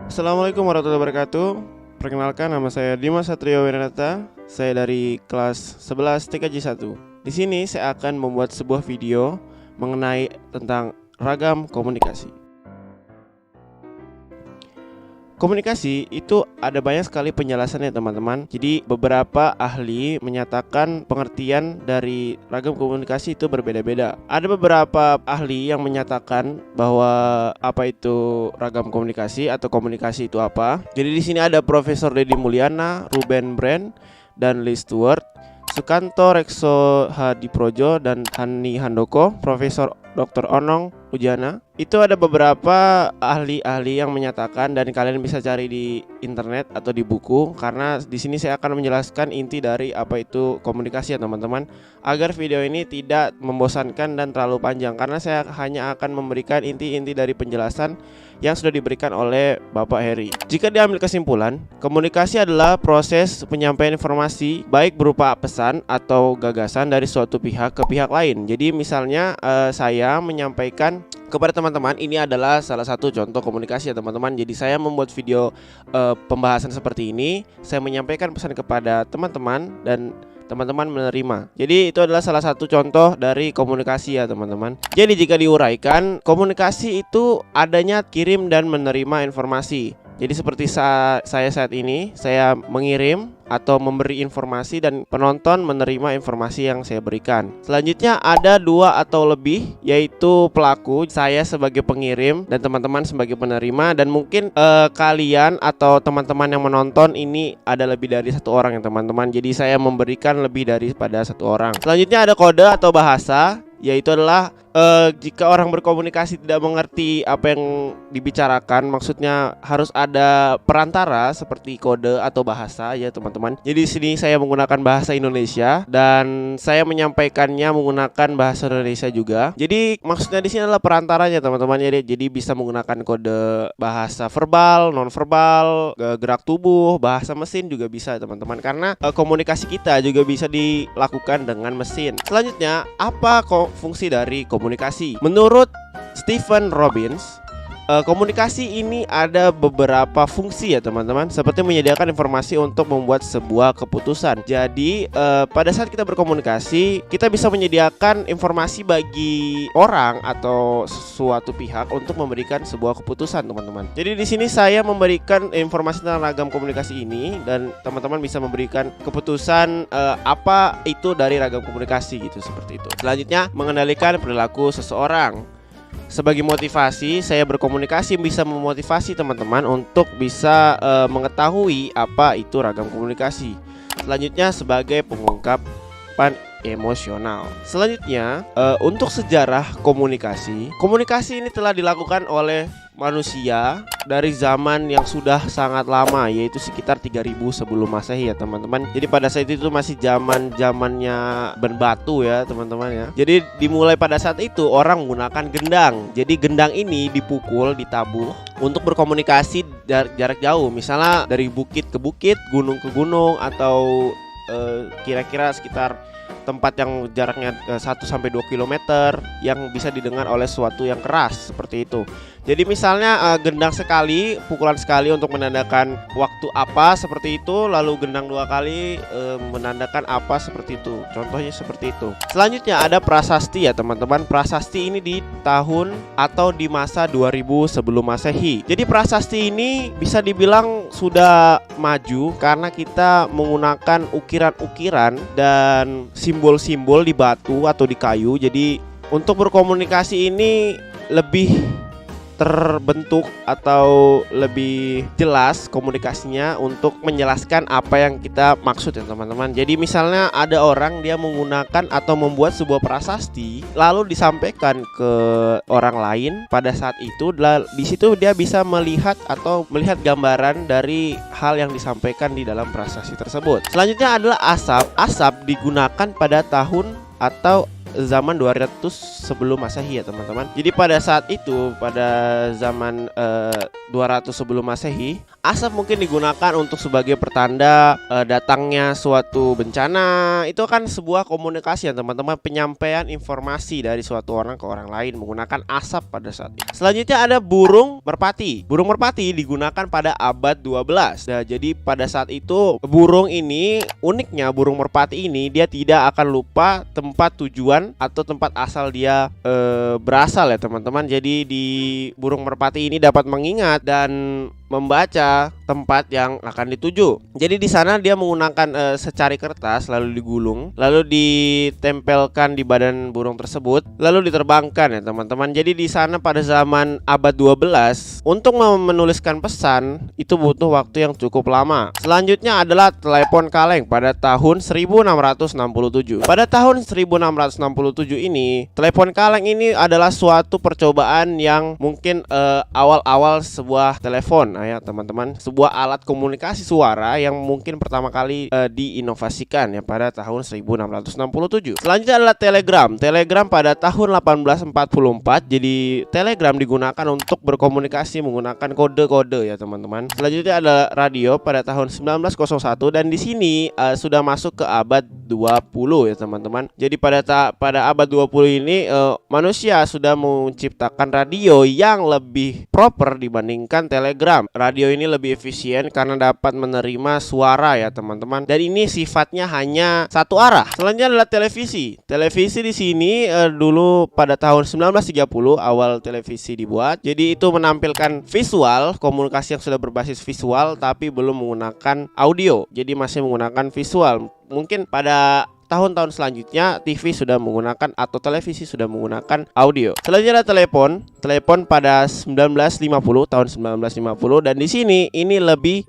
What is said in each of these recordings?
Assalamualaikum warahmatullahi wabarakatuh. Perkenalkan, nama saya Dimas Satrio Wiranata. Saya dari kelas 11 TKJ 1. Di sini saya akan membuat sebuah video mengenai tentang ragam komunikasi. Komunikasi itu ada banyak sekali penjelasannya, teman-teman. Jadi beberapa ahli menyatakan pengertian dari ragam komunikasi itu berbeda-beda. Ada beberapa ahli yang menyatakan bahwa apa itu ragam komunikasi atau komunikasi itu apa. Jadi di sini ada Profesor Deddy Mulyana, Ruben Brand, dan Lee Stewart, Sukanto Rekso Hadiprojo, dan Hani Handoko, Profesor Dr. Onong Ujana. Itu ada beberapa ahli-ahli yang menyatakan, dan kalian bisa cari di internet atau di buku, karena di sini saya akan menjelaskan inti dari apa itu komunikasi ya teman-teman, agar video ini tidak membosankan dan terlalu panjang, karena saya hanya akan memberikan inti-inti dari penjelasan yang sudah diberikan oleh Bapak Heri. Jika diambil kesimpulan, komunikasi adalah proses penyampaian informasi baik berupa pesan atau gagasan dari suatu pihak ke pihak lain. Jadi misalnya saya menyampaikan kepada teman-teman, ini adalah salah satu contoh komunikasi ya teman-teman. Jadi saya membuat video pembahasan seperti ini, saya menyampaikan pesan kepada teman-teman dan teman-teman menerima. Jadi itu adalah salah satu contoh dari komunikasi ya teman-teman. Jadi jika diuraikan, komunikasi itu adanya kirim dan menerima informasi. Jadi seperti saya saat ini, saya mengirim atau memberi informasi dan penonton menerima informasi yang saya berikan. Selanjutnya ada dua atau lebih, yaitu pelaku, saya sebagai pengirim dan teman-teman sebagai penerima. Dan mungkin kalian atau teman-teman yang menonton ini ada lebih dari satu orang ya teman-teman. Jadi saya memberikan lebih daripada satu orang. Selanjutnya ada kode atau bahasa, yaitu adalah jika orang berkomunikasi tidak mengerti apa yang dibicarakan, maksudnya harus ada perantara seperti kode atau bahasa ya teman-teman. Jadi di sini saya menggunakan bahasa Indonesia dan saya menyampaikannya menggunakan bahasa Indonesia juga. Jadi maksudnya di sini adalah perantaranya teman-teman. Jadi bisa menggunakan kode bahasa verbal, non verbal, gerak tubuh, bahasa mesin juga bisa teman-teman, karena komunikasi kita juga bisa dilakukan dengan mesin. Selanjutnya, apa fungsi dari komunikasi? Menurut Stephen Robbins, komunikasi ini ada beberapa fungsi ya teman-teman, seperti menyediakan informasi untuk membuat sebuah keputusan. Jadi pada saat kita berkomunikasi, kita bisa menyediakan informasi bagi orang atau suatu pihak untuk memberikan sebuah keputusan teman-teman. Jadi di sini saya memberikan informasi tentang ragam komunikasi ini, dan teman-teman bisa memberikan keputusan apa itu dari ragam komunikasi gitu, seperti itu. Selanjutnya, mengendalikan perilaku seseorang. Sebagai motivasi, saya berkomunikasi bisa memotivasi teman-teman untuk bisa mengetahui apa itu ragam komunikasi. Selanjutnya, sebagai pengungkapan emosional. Selanjutnya, untuk sejarah komunikasi. Komunikasi ini telah dilakukan oleh manusia dari zaman yang sudah sangat lama, yaitu sekitar 3000 sebelum Masehi ya teman-teman. Jadi pada saat itu masih zamannya batu ya teman-teman ya. Jadi dimulai pada saat itu orang menggunakan gendang. Jadi gendang ini dipukul, ditabuh untuk berkomunikasi jarak jauh. Misalnya dari bukit ke bukit, gunung ke gunung, atau kira-kira sekitar tempat yang jaraknya 1-2 km yang bisa didengar oleh sesuatu yang keras seperti itu. Jadi misalnya gendang sekali, pukulan sekali untuk menandakan waktu apa seperti itu, lalu gendang 2 kali menandakan apa seperti itu. Contohnya seperti itu. Selanjutnya ada prasasti ya teman-teman. Prasasti ini di tahun atau di masa 2000 sebelum Masehi. Jadi prasasti ini bisa dibilang sudah maju karena kita menggunakan ukiran-ukiran dan simbol-simbol di batu atau di kayu. Jadi untuk berkomunikasi ini lebih terbentuk atau lebih jelas komunikasinya untuk menjelaskan apa yang kita maksud ya teman-teman. Jadi misalnya ada orang dia menggunakan atau membuat sebuah prasasti lalu disampaikan ke orang lain pada saat itu, di situ dia bisa melihat atau melihat gambaran dari hal yang disampaikan di dalam prasasti tersebut. Selanjutnya adalah asap. Asap digunakan pada tahun atau zaman 200 sebelum Masehi ya teman-teman. Jadi pada saat itu, pada zaman 200 sebelum Masehi, Asap mungkin digunakan untuk sebagai pertanda datangnya suatu bencana. Itu kan sebuah komunikasi ya teman-teman, penyampaian informasi dari suatu orang ke orang lain menggunakan asap pada saat itu. Selanjutnya ada burung merpati. Burung merpati digunakan pada abad 12. Nah, jadi pada saat itu burung ini, uniknya burung merpati ini dia tidak akan lupa tempat tujuan atau tempat asal dia berasal ya teman-teman. Jadi di burung merpati ini dapat mengingat dan membaca tempat yang akan dituju. Jadi di sana dia menggunakan secari kertas lalu digulung, lalu ditempelkan di badan burung tersebut, lalu diterbangkan ya teman-teman. Jadi di sana pada zaman abad 12 untuk menuliskan pesan itu butuh waktu yang cukup lama. Selanjutnya adalah telepon kaleng pada tahun 1667. Pada tahun 1667 ini, telepon kaleng ini adalah suatu percobaan yang mungkin awal-awal sebuah telepon ya teman-teman, sebuah alat komunikasi suara yang mungkin pertama kali diinovasikan ya pada tahun 1667. Selanjutnya adalah telegram. Telegram pada tahun 1844. Jadi telegram digunakan untuk berkomunikasi menggunakan kode-kode ya teman-teman. Selanjutnya adalah radio pada tahun 1901 dan di sini sudah masuk ke abad 20 ya teman-teman. Jadi pada abad 20 ini manusia sudah menciptakan radio yang lebih proper dibandingkan telegram. Radio ini lebih efisien karena dapat menerima suara ya teman-teman. Dan ini sifatnya hanya satu arah. Selanjutnya adalah televisi. Televisi di sini dulu pada tahun 1930 awal televisi dibuat. Jadi itu menampilkan visual, komunikasi yang sudah berbasis visual tapi belum menggunakan audio. Jadi masih menggunakan visual. Mungkin pada tahun-tahun selanjutnya TV sudah menggunakan atau televisi sudah menggunakan audio. Selanjutnya ada telepon. Telepon pada 1950, tahun 1950, dan di sini ini lebih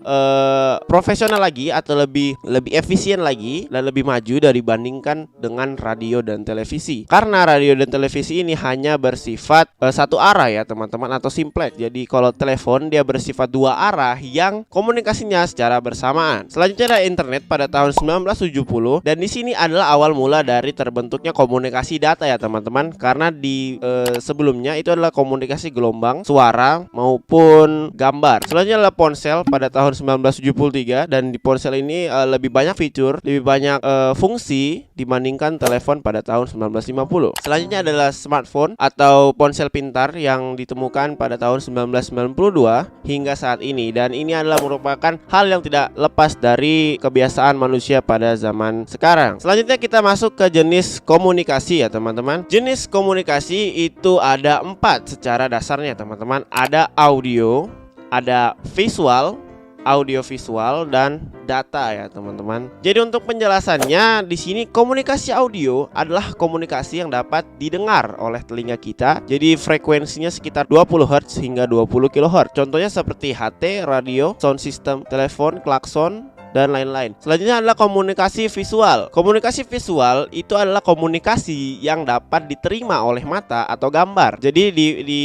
profesional lagi atau lebih efisien lagi dan lebih maju dibandingkan dengan radio dan televisi. Karena radio dan televisi ini hanya bersifat satu arah ya teman-teman, atau simplex. Jadi kalau telepon dia bersifat dua arah yang komunikasinya secara bersamaan. Selanjutnya ada internet pada tahun 1970 dan di sini adalah awal mula dari terbentuknya komunikasi data ya teman-teman. Karena di sebelumnya itu adalah komunikasi gelombang, suara maupun gambar. Selanjutnya adalah ponsel pada tahun 1973 dan di ponsel ini lebih banyak fitur, lebih banyak fungsi dibandingkan telepon pada tahun 1950. Selanjutnya adalah smartphone atau ponsel pintar yang ditemukan pada tahun 1992 hingga saat ini, dan ini adalah merupakan hal yang tidak lepas dari kebiasaan manusia pada zaman sekarang. Selanjutnya kita masuk ke jenis komunikasi ya teman-teman. Jenis komunikasi itu ada 4 secara dasarnya teman-teman. Ada audio, ada visual, audiovisual, dan data ya teman-teman. Jadi untuk penjelasannya di sini, komunikasi audio adalah komunikasi yang dapat didengar oleh telinga kita. Jadi frekuensinya sekitar 20 Hz hingga 20 kHz. Contohnya seperti HT, radio, sound system, telepon, klakson, dan lain-lain. Selanjutnya adalah komunikasi visual. Komunikasi visual itu adalah komunikasi yang dapat diterima oleh mata atau gambar. Jadi di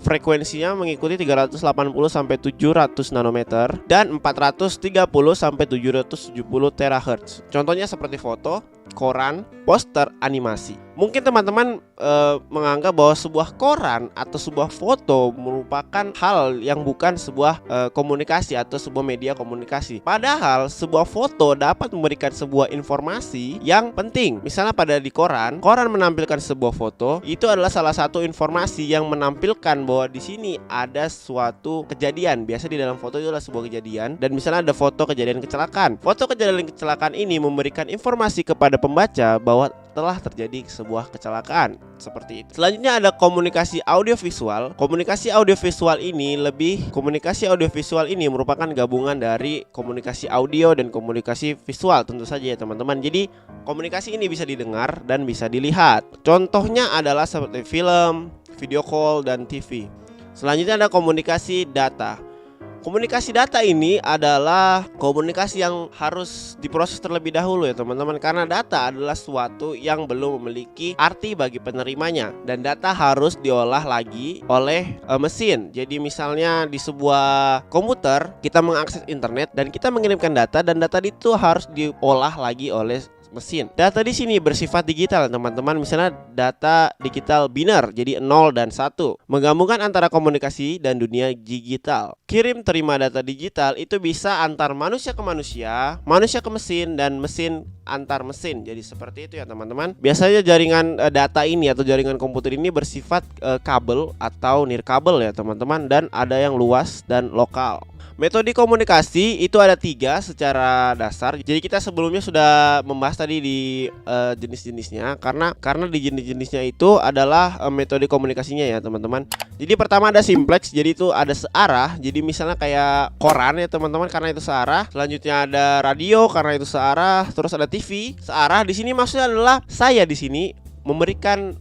frekuensinya mengikuti 380 sampai 700 nanometer dan 430 sampai 770 terahertz. Contohnya seperti foto, koran, poster, animasi. Mungkin teman-teman menganggap bahwa sebuah koran atau sebuah foto merupakan hal yang bukan sebuah komunikasi atau sebuah media komunikasi. Padahal sebuah foto dapat memberikan sebuah informasi yang penting. Misalnya pada di koran menampilkan sebuah foto, itu adalah salah satu informasi yang menampilkan bahwa di sini ada suatu kejadian. Biasa di dalam foto itu adalah sebuah kejadian, dan misalnya ada foto kejadian kecelakaan. Foto kejadian kecelakaan ini memberikan informasi kepada pembaca bahwa telah terjadi sebuah kecelakaan. Seperti itu. Selanjutnya ada komunikasi audiovisual. Komunikasi audiovisual ini merupakan gabungan dari komunikasi audio dan komunikasi visual tentu saja ya teman-teman. Jadi komunikasi ini bisa didengar dan bisa dilihat. Contohnya adalah seperti film, video call, dan TV. Selanjutnya ada komunikasi data. Komunikasi data ini adalah komunikasi yang harus diproses terlebih dahulu ya teman-teman, karena data adalah suatu yang belum memiliki arti bagi penerimanya, dan data harus diolah lagi oleh mesin. Jadi misalnya di sebuah komputer kita mengakses internet dan kita mengirimkan data, dan data itu harus diolah lagi oleh mesin. Data di sini bersifat digital teman-teman. Misalnya data digital biner, jadi 0 dan 1, menggabungkan antara komunikasi dan dunia digital. Kirim terima data digital itu bisa antar manusia ke manusia, manusia ke mesin, dan mesin antar mesin. Jadi seperti itu ya teman-teman. Biasanya jaringan data ini atau jaringan komputer ini bersifat kabel atau nirkabel ya teman-teman, dan ada yang luas dan lokal. Metode komunikasi itu ada 3 secara dasar. Jadi kita sebelumnya sudah membahas tadi di jenis-jenisnya, karena di jenis-jenisnya itu adalah metode komunikasinya ya teman-teman. Jadi pertama ada simplex, jadi itu ada searah. Jadi misalnya kayak koran ya teman-teman, karena itu searah. Selanjutnya ada radio, karena itu searah. Terus ada TV searah. Di sini maksudnya adalah saya di sini memberikan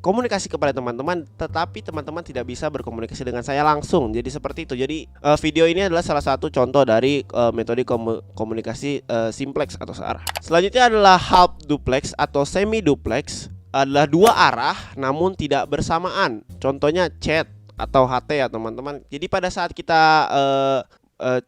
komunikasi kepada teman-teman, tetapi teman-teman tidak bisa berkomunikasi dengan saya langsung. Jadi seperti itu. Jadi video ini adalah salah satu contoh dari metode komunikasi simplex atau searah. Selanjutnya adalah half duplex atau semi duplex, adalah 2 arah namun tidak bersamaan. Contohnya chat atau HT ya teman-teman. Jadi pada saat kita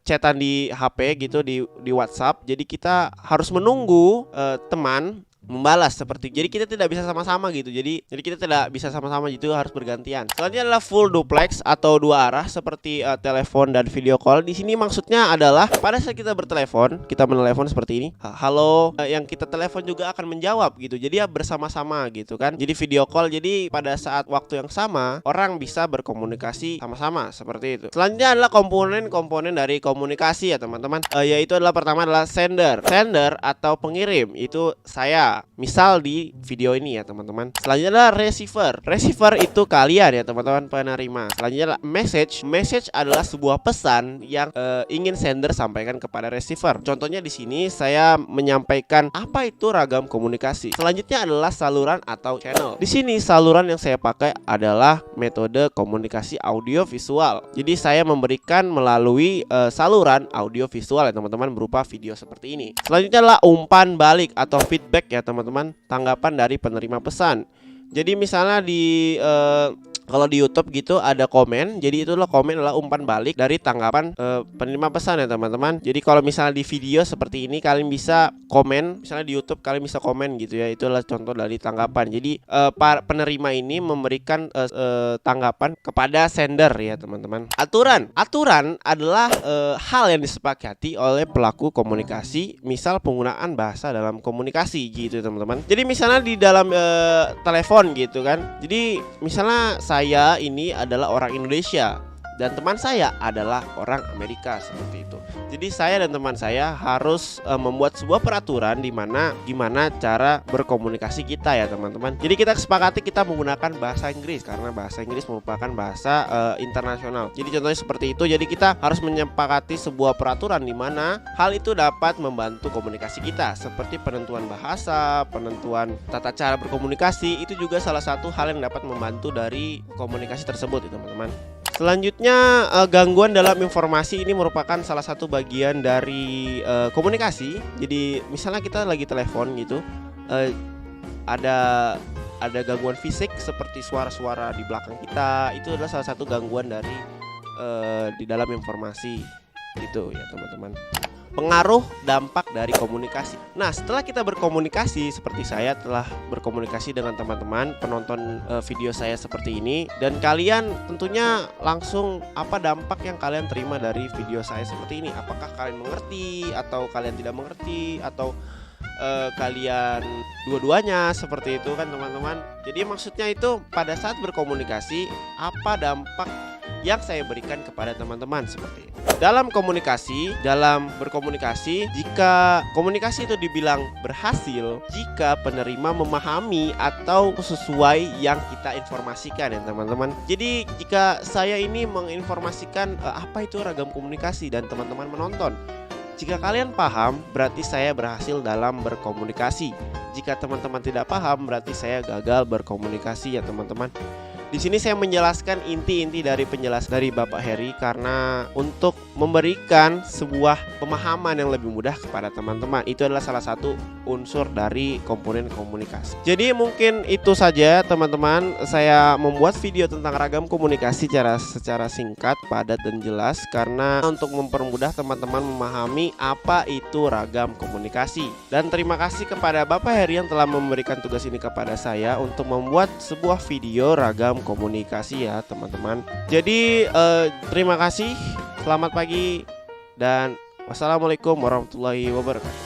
chatan di HP gitu, di WhatsApp, jadi kita harus menunggu teman membalas seperti. Jadi kita tidak bisa sama-sama gitu. Jadi kita tidak bisa sama-sama gitu, harus bergantian. Selanjutnya adalah full duplex atau 2 arah seperti telepon dan video call. Di sini maksudnya adalah pada saat kita bertelepon, kita menelepon seperti ini. Halo, yang kita telepon juga akan menjawab gitu. Jadi ya bersama-sama gitu kan. Jadi video call, jadi pada saat waktu yang sama orang bisa berkomunikasi sama-sama seperti itu. Selanjutnya adalah komponen-komponen dari komunikasi ya teman-teman. Yaitu adalah pertama adalah sender atau pengirim. Itu saya. Misal di video ini ya teman-teman. Selanjutnya adalah receiver itu kalian ya teman-teman, penerima. Selanjutnya adalah message adalah sebuah pesan yang ingin sender sampaikan kepada receiver. Contohnya di sini saya menyampaikan apa itu ragam komunikasi. Selanjutnya adalah saluran atau channel. Di sini saluran yang saya pakai adalah metode komunikasi audio visual. Jadi saya memberikan melalui saluran audio visual ya teman-teman, berupa video seperti ini. Selanjutnya adalah umpan balik atau feedback ya teman-teman, tanggapan dari penerima pesan. Jadi misalnya kalau di YouTube gitu ada komen, jadi itulah komen adalah umpan balik dari tanggapan penerima pesan ya teman-teman. Jadi kalau misalnya di video seperti ini kalian bisa komen, misalnya di YouTube kalian bisa komen gitu ya, itulah contoh dari tanggapan. Jadi para penerima ini memberikan tanggapan kepada sender ya teman-teman. Aturan adalah hal yang disepakati oleh pelaku komunikasi, misal penggunaan bahasa dalam komunikasi gitu teman-teman. Jadi misalnya di dalam telepon gitu kan, jadi misalnya saya ini adalah orang Indonesia dan teman saya adalah orang Amerika seperti itu. Jadi saya dan teman saya harus membuat sebuah peraturan di mana gimana cara berkomunikasi kita ya teman-teman. Jadi kita sepakati kita menggunakan bahasa Inggris karena bahasa Inggris merupakan bahasa internasional. Jadi contohnya seperti itu. Jadi kita harus menyepakati sebuah peraturan di mana hal itu dapat membantu komunikasi kita, seperti penentuan bahasa, penentuan tata cara berkomunikasi. Itu juga salah satu hal yang dapat membantu dari komunikasi tersebut ya teman-teman. Selanjutnya gangguan dalam informasi ini merupakan salah satu bagian dari komunikasi. Jadi misalnya kita lagi telepon gitu, ada gangguan fisik seperti suara-suara di belakang kita. Itu adalah salah satu gangguan dari di dalam informasi gitu ya teman-teman. Pengaruh dampak dari komunikasi. Nah, setelah kita berkomunikasi, seperti saya telah berkomunikasi dengan teman-teman penonton video saya seperti ini, dan kalian tentunya langsung apa dampak yang kalian terima dari video saya seperti ini? Apakah kalian mengerti atau kalian tidak mengerti atau kalian dua-duanya seperti itu kan teman-teman. Jadi maksudnya itu pada saat berkomunikasi apa dampak yang saya berikan kepada teman-teman seperti itu. Dalam berkomunikasi, jika komunikasi itu dibilang berhasil jika penerima memahami atau sesuai yang kita informasikan ya teman-teman. Jadi jika saya ini menginformasikan apa itu ragam komunikasi dan teman-teman menonton, jika kalian paham berarti saya berhasil dalam berkomunikasi. Jika teman-teman tidak paham berarti saya gagal berkomunikasi ya teman-teman. Di sini saya menjelaskan inti-inti dari penjelasan dari Bapak Heri karena untuk memberikan sebuah pemahaman yang lebih mudah kepada teman-teman. Itu adalah salah satu unsur dari komponen komunikasi. Jadi mungkin itu saja teman-teman, saya membuat video tentang ragam komunikasi secara singkat, padat dan jelas karena untuk mempermudah teman-teman memahami apa itu ragam komunikasi. Dan terima kasih kepada Bapak Heri yang telah memberikan tugas ini kepada saya untuk membuat sebuah video ragam komunikasi ya teman-teman. Jadi terima kasih, selamat pagi dan wassalamualaikum warahmatullahi wabarakatuh.